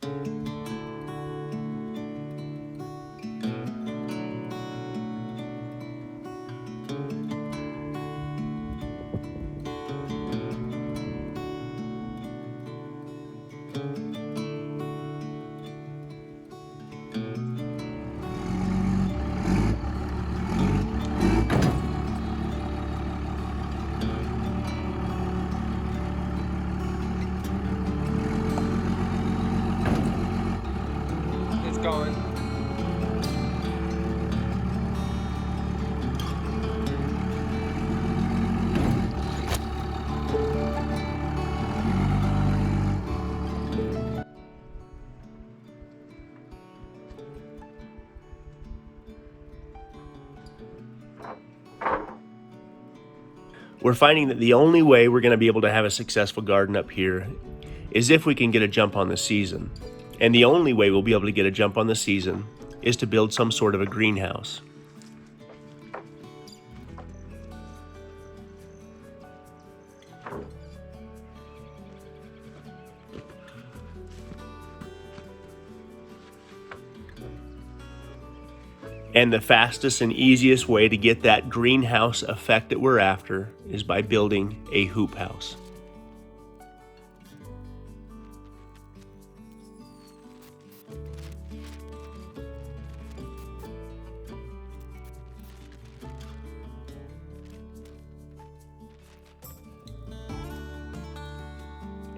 It's going. We're finding that the only way we're going to be able to have a successful garden up here is if we can get a jump on the season. And the only way we'll be able to get a jump on the season is to build some sort of a greenhouse. And the fastest and easiest way to get that greenhouse effect that we're after is by building a hoop house.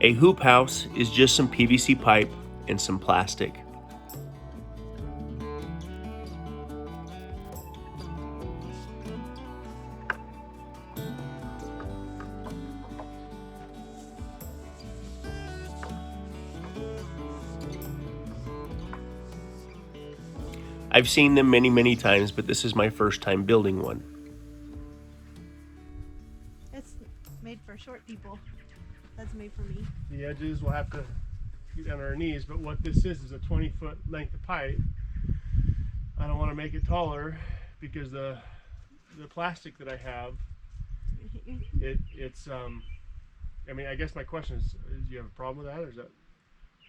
A hoop house is just some PVC pipe and some plastic. I've seen them many times, but this is my first time building one. It's made for short people. That's made for me. The edges will have to get down on our knees, but what this is a 20-foot length of pipe. I don't want to make it taller because the plastic that I have, it's I mean, I guess my question is do you have a problem with that, or is that?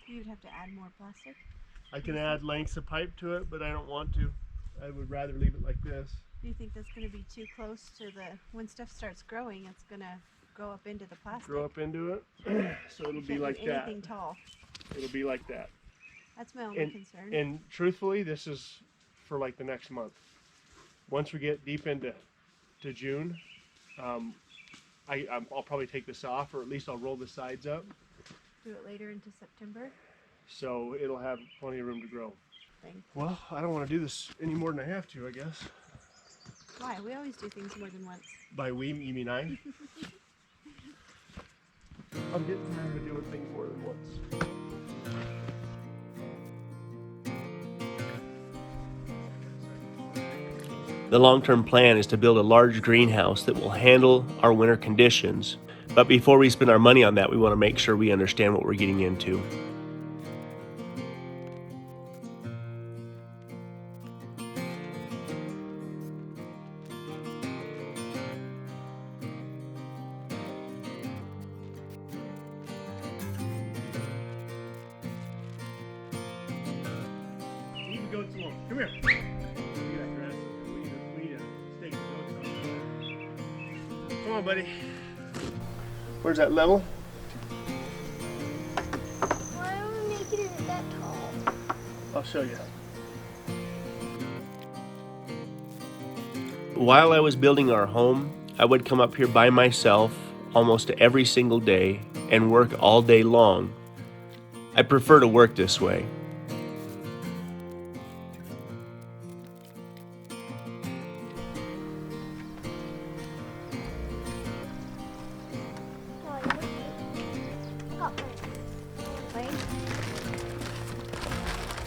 You'd have to add more plastic. I can add lengths of pipe to it, but I don't want to. I would rather leave it like this. Do you think that's going to be too close to when stuff starts growing? It's going to go up into the plastic. Grow up into it, so it'll be like that. Anything tall. It'll be like that. That's my only concern. And truthfully, this is for like the next month. Once we get deep into June, I'll probably take this off, or at least I'll roll the sides up. Do it later into September. So it'll have plenty of room to grow. Thing. Well, I don't want to do this any more than I have to, I guess. Why? We always do things more than once. By we, you mean I? I'm getting tired of doing things more than once. The long-term plan is to build a large greenhouse that will handle our winter conditions. But before we spend our money on that, we want to make sure we understand what we're getting into. Goats along. Come here. Look at that grass. We need to stake the goats on. Come on, buddy. Where's that level? Why don't we make it that tall? I'll show you. While I was building our home, I would come up here by myself almost every single day and work all day long. I prefer to work this way.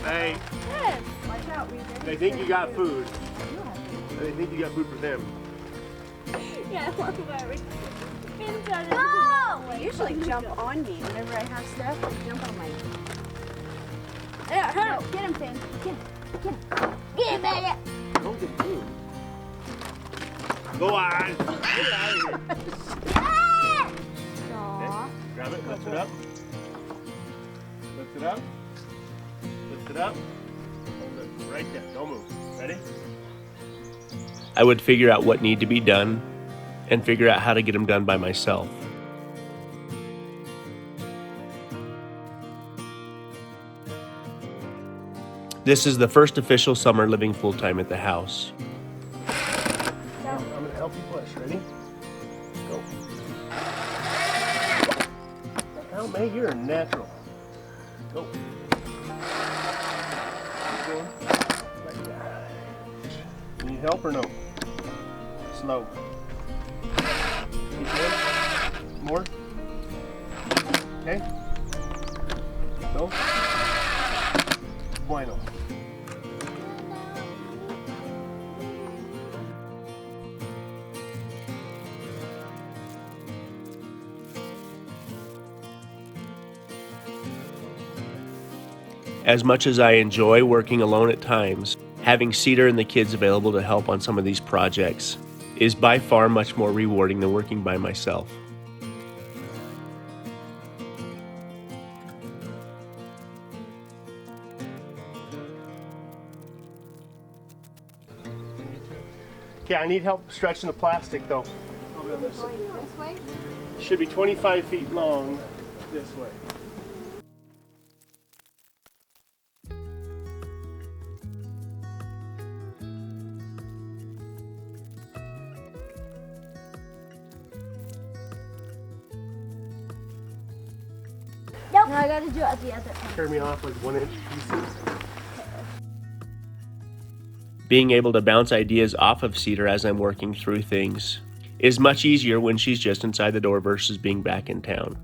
Hey, Watch out, Weezer. they think you got food. They think you got food for them. Yeah, I want to You usually jump on me whenever I have stuff. You jump on my. Yeah, hurry. Get him, Finn. Get him. Get him. Get him, baby. Don't get food. Go on. Get out of here. Aw. Grab it, lift it up. Lift it up. Lift it up. Hold it right there. Don't move. Ready? I would figure out what need to be done and figure out how to get them done by myself. This is the first official summer living full-time at the house. I'm going to help you push. Ready? Go. Oh, May, you're a natural. Go. Keep going. Like that. Need help or no? Slow. Keep going. More. Okay. Go. Bueno. As much as I enjoy working alone at times, having Cedar and the kids available to help on some of these projects is by far much more rewarding than working by myself. Okay, I need help stretching the plastic though. Over on this. Going this way? Should be 25 feet long this way. Nope. No, I gotta do it at the other end. Tear me off like 1 inch pieces. Being able to bounce ideas off of Cedar as I'm working through things is much easier when she's just inside the door versus being back in town.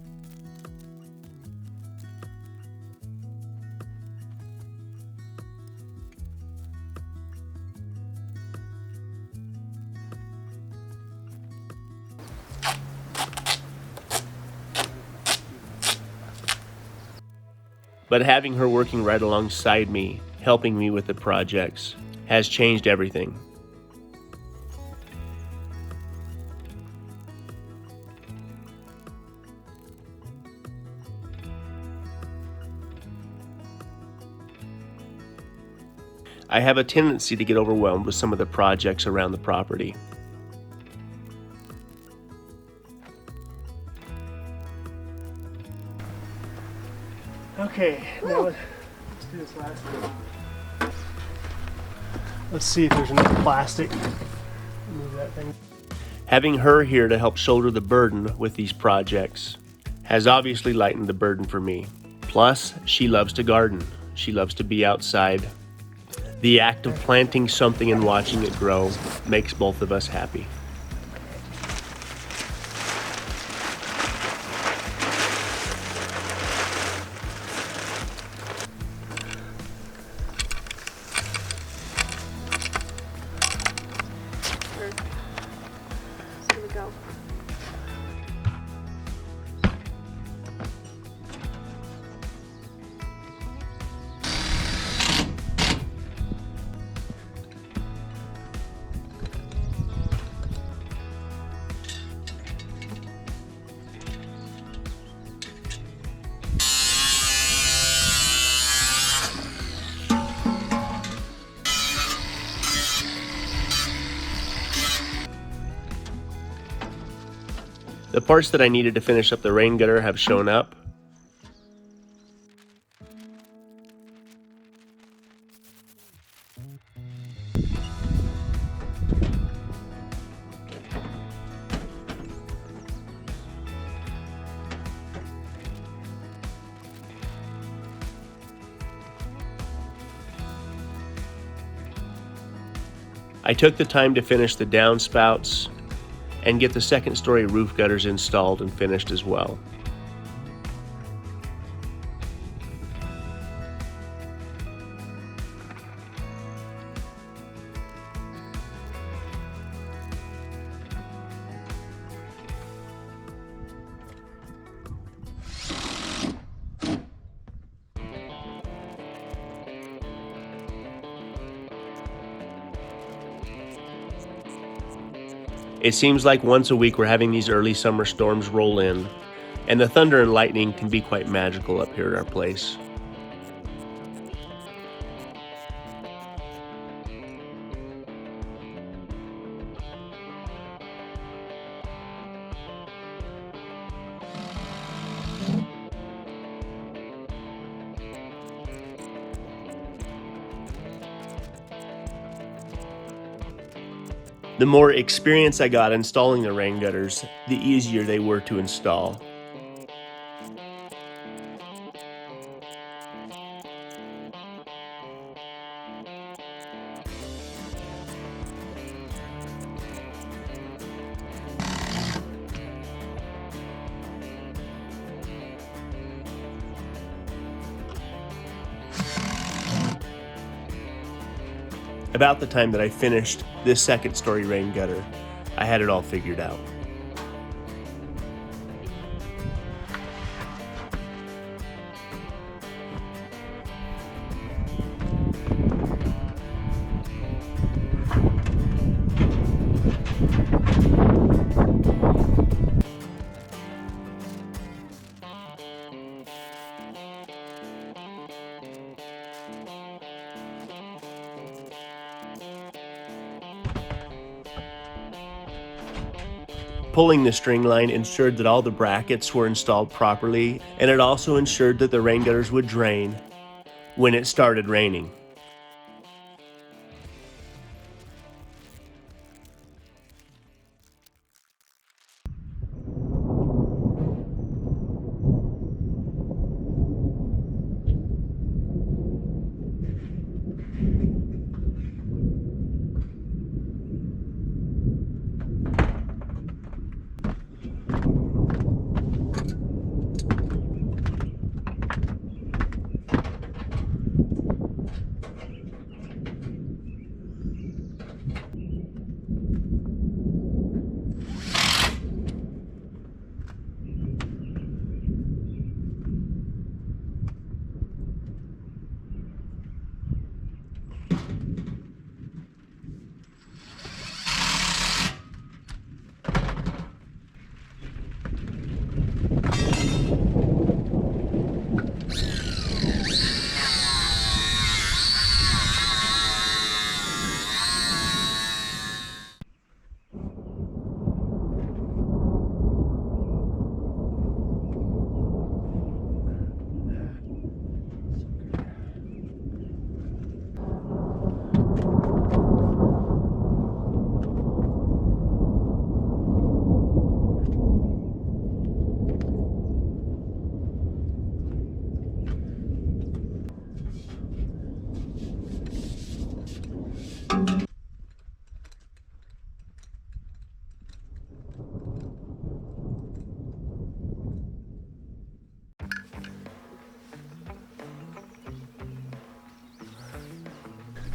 But having her working right alongside me, helping me with the projects, has changed everything. I have a tendency to get overwhelmed with some of the projects around the property. Okay, now let's do this last one. Let's see if there's enough plastic. Move that thing. Having her here to help shoulder the burden with these projects has obviously lightened the burden for me. Plus, she loves to garden. She loves to be outside. The act of planting something and watching it grow makes both of us happy. It's gonna go. The parts that I needed to finish up the rain gutter have shown up. I took the time to finish the downspouts and get the second story roof gutters installed and finished as well. It seems like once a week we're having these early summer storms roll in, and the thunder and lightning can be quite magical up here at our place. The more experience I got installing the rain gutters, the easier they were to install. About the time that I finished this second story rain gutter, I had it all figured out. Pulling the string line ensured that all the brackets were installed properly, and it also ensured that the rain gutters would drain when it started raining.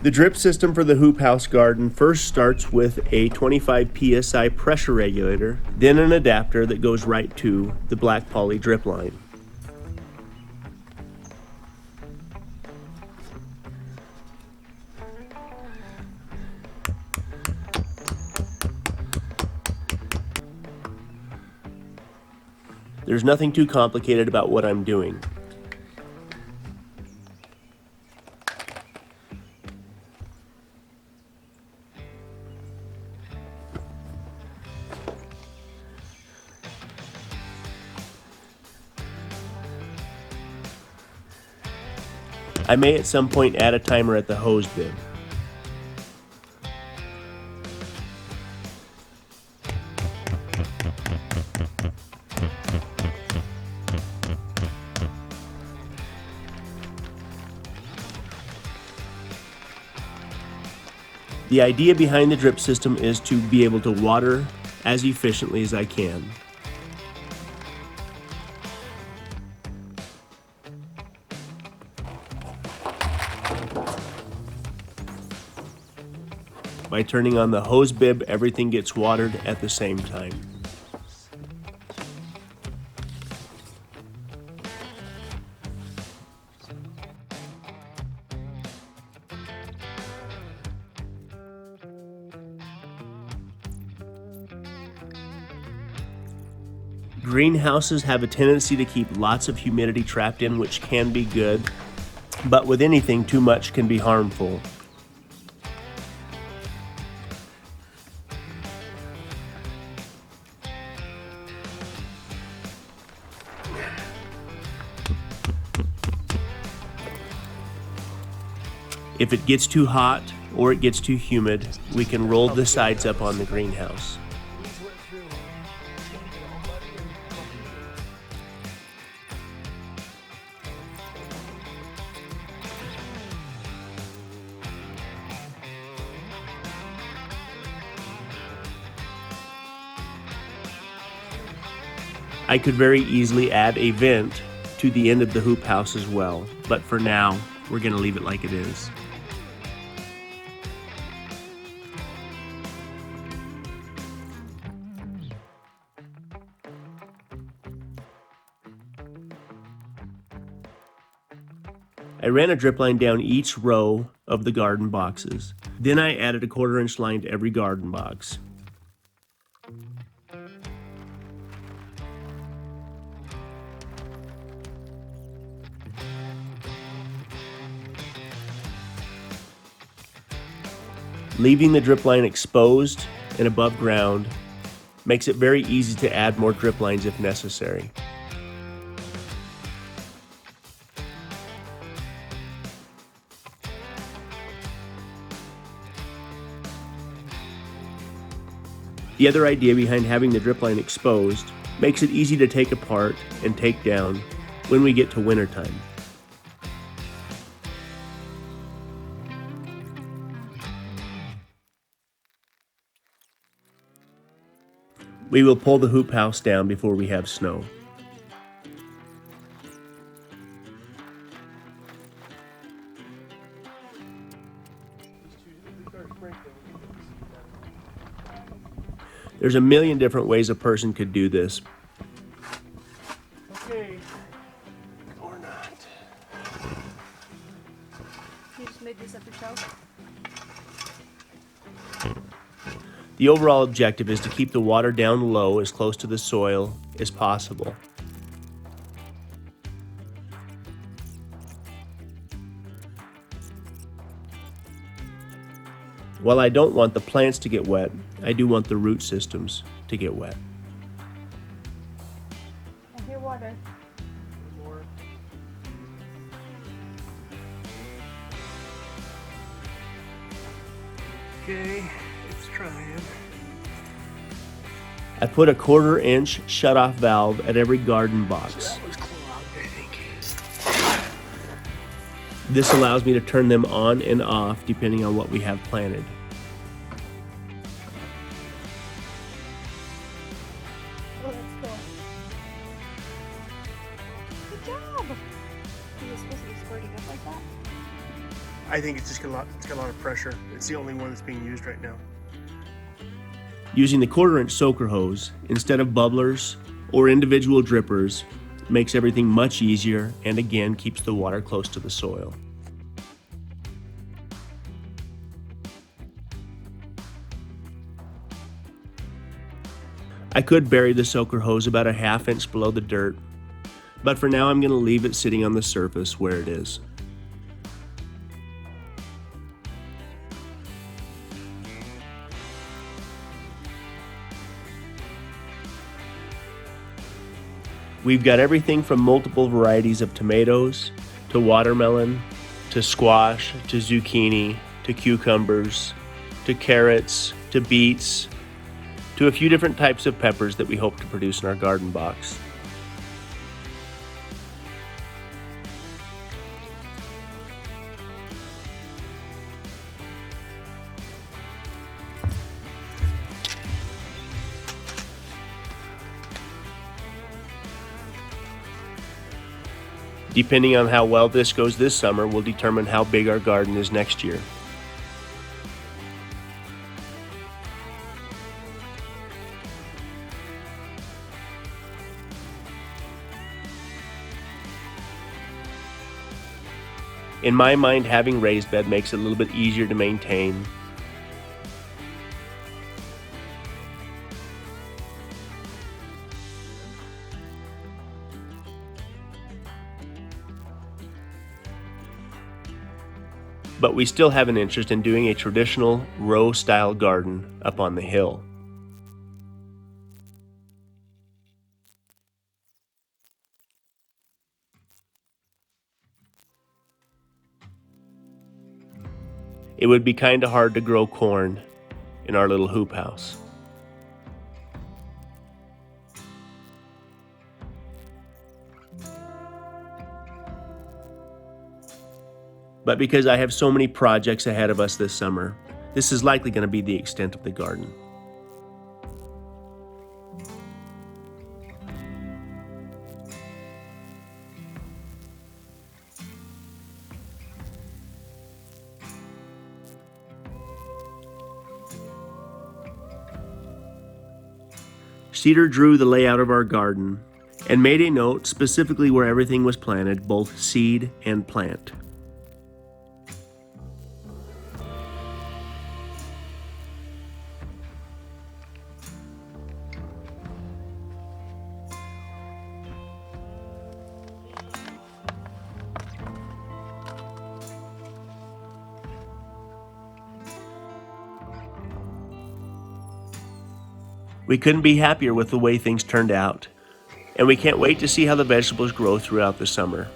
The drip system for the hoop house garden first starts with a 25 psi pressure regulator, then an adapter that goes right to the black poly drip line. There's nothing too complicated about what I'm doing. I may at some point add a timer at the hose bib. The idea behind the drip system is to be able to water as efficiently as I can. By turning on the hose bib, everything gets watered at the same time. Greenhouses have a tendency to keep lots of humidity trapped in, which can be good, but with anything, too much can be harmful. If it gets too hot or it gets too humid, we can roll the sides up on the greenhouse. I could very easily add a vent to the end of the hoop house as well, but for now, we're going to leave it like it is. I ran a drip line down each row of the garden boxes. Then I added a 1/4-inch line to every garden box. Leaving the drip line exposed and above ground makes it very easy to add more drip lines if necessary. The other idea behind having the drip line exposed makes it easy to take apart and take down when we get to wintertime. We will pull the hoop house down before we have snow. There's a million different ways a person could do this. Okay. Or not. You just made this up yourself? The overall objective is to keep the water down low as close to the soil as possible. While I don't want the plants to get wet, I do want the root systems to get wet. I hear water. More. Okay, it's trying. I put a 1/4-inch shutoff valve at every garden box. That was clogged, I think. This allows me to turn them on and off depending on what we have planted. Oh, that's cool. Good job. Is it supposed to be squirting up like that? I think it's just got a lot of pressure. It's the only one that's being used right now. Using the 1/4-inch soaker hose instead of bubblers or individual drippers makes everything much easier and again keeps the water close to the soil. I could bury the soaker hose about a 1/2 inch below the dirt, but for now I'm going to leave it sitting on the surface where it is. We've got everything from multiple varieties of tomatoes, to watermelon, to squash, to zucchini, to cucumbers, to carrots, to beets, to a few different types of peppers that we hope to produce in our garden box. Depending on how well this goes this summer will determine how big our garden is next year. In my mind, having raised bed makes it a little bit easier to maintain. But we still have an interest in doing a traditional row-style garden up on the hill. it would be kind of hard to grow corn in our little hoop house. But because I have so many projects ahead of us this summer, this is likely going to be the extent of the garden. Cedar drew the layout of our garden and made a note specifically where everything was planted, both seed and plant. We couldn't be happier with the way things turned out, and we can't wait to see how the vegetables grow throughout the summer.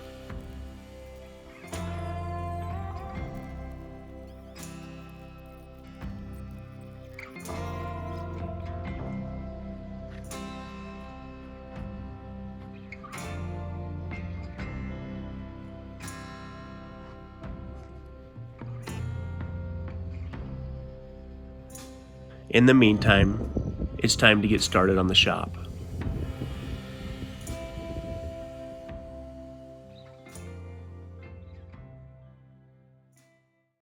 In the meantime, it's time to get started on the shop.